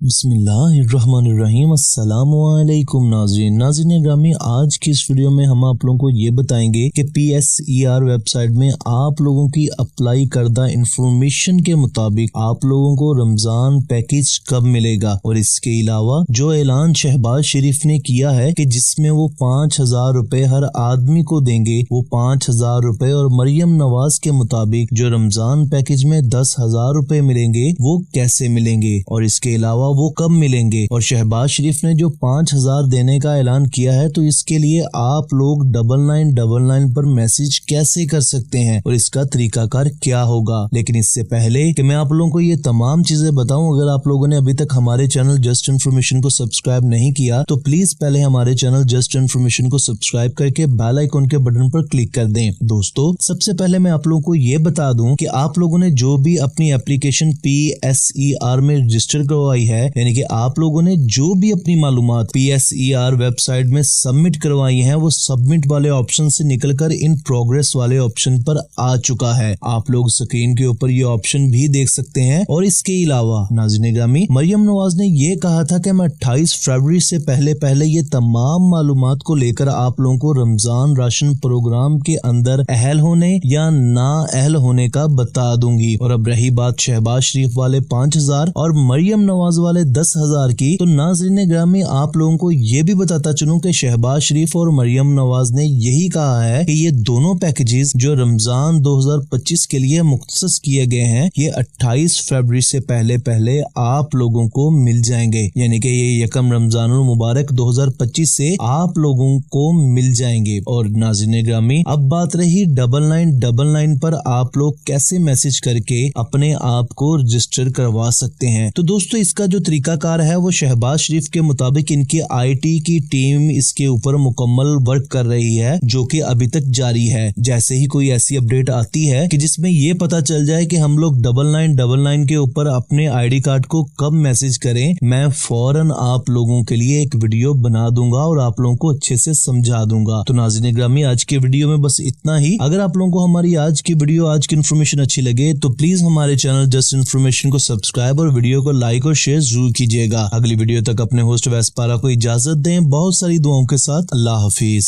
बिस्मिल्लाहिर्रहमानिर्रहीम। अस्सलामुअलैकुम नाज़रीन ग्रामी, आज की इस वीडियो में हम आप लोगों को ये बताएंगे कि PSER वेबसाइट में आप लोगों की अप्लाई करदा इंफॉर्मेशन के मुताबिक आप लोगों को रमजान पैकेज कब मिलेगा। और इसके अलावा जो ऐलान शहबाज शरीफ ने किया है कि जिसमें वो 5,000 रुपए हर आदमी को देंगे, वो 5,000 रुपए, और मरियम नवाज के मुताबिक जो रमजान पैकेज में 10,000 रुपए मिलेंगे वो कैसे मिलेंगे और इसके अलावा वो कब मिलेंगे। और शहबाज शरीफ ने जो 5,000 देने का ऐलान किया है तो इसके लिए आप लोग 9999 पर मैसेज कैसे कर सकते हैं और इसका तरीकाकार क्या होगा। लेकिन इससे पहले कि मैं आप लोगों को ये तमाम चीजें बताऊं, अगर आप लोगों ने अभी तक हमारे चैनल जस्ट इन्फॉर्मेशन को सब्सक्राइब नहीं किया तो प्लीज पहले हमारे चैनल जस्ट इन्फॉर्मेशन को सब्सक्राइब करके बेल आइकन के बटन पर क्लिक कर दें। दोस्तों, सबसे पहले मैं आप लोगों को ये बता दूं कि आप लोगों ने जो भी अपनी एप्लीकेशन PSER में रजिस्टर करवाई है, यानी कि आप लोगों ने जो भी अपनी मालूमात PSER वेबसाइट में सबमिट करवाई हैं, वो सबमिट वाले ऑप्शन से निकलकर इन प्रोग्रेस वाले ऑप्शन पर आ चुका है। आप लोग स्क्रीन के ऊपर ये ऑप्शन भी देख सकते हैं। और इसके अलावा नाज़रीन ग्रामी, मरियम नवाज ने ये कहा था कि मैं 28 फरवरी से पहले ये तमाम मालूमात को लेकर आप लोगों को रमजान राशन प्रोग्राम के अंदर अहल होने या ना अहल होने का बता दूंगी। और अब रही बात शहबाज शरीफ वाले 5,000 और मरियम नवाज वाले 10,000 की, तो नाज़रीन ग्रामी आप लोगों को ये भी बताता चलूं कि शहबाज शरीफ और मरियम नवाज ने यही कहा है कि ये दोनों पैकेजेस जो रमजान 2025 के लिए मुख्तस किए गए हैं, ये 28 फरवरी से पहले आप लोगों को मिल जाएंगे। यानी कि ये यकम रमजानुल मुबारक 2025 से आप लोगों को मिल जाएंगे। और नाज़रीन ग्रामी, अब बात रही 9999 पर आप लोग कैसे मैसेज करके अपने आप को रजिस्टर करवा सकते हैं। तो दोस्तों, इसका जो तरीकाकार है वो शहबाज शरीफ के मुताबिक इनकी IT की टीम इसके ऊपर मुकम्मल वर्क कर रही है, जो कि अभी तक जारी है। जैसे ही कोई ऐसी अपडेट आती है कि जिसमें ये पता चल जाए कि हम लोग 9999 के ऊपर अपने ID कार्ड को कब मैसेज करें, मैं फौरन आप लोगों के लिए एक वीडियो बना दूंगा और आप लोगों को अच्छे से समझा दूंगा। तो नाज़रीन ग्रामी, आज के वीडियो में बस इतना ही। अगर आप लोगों को हमारी आज की वीडियो, आज की इन्फॉर्मेशन अच्छी लगे तो प्लीज हमारे चैनल जस्ट इन्फॉर्मेशन को सब्सक्राइब और वीडियो को लाइक और शेयर जरूर कीजिएगा। अगली वीडियो तक अपने होस्ट वैसपारा को इजाजत दें, बहुत सारी दुआओं के साथ। अल्लाह हाफिज।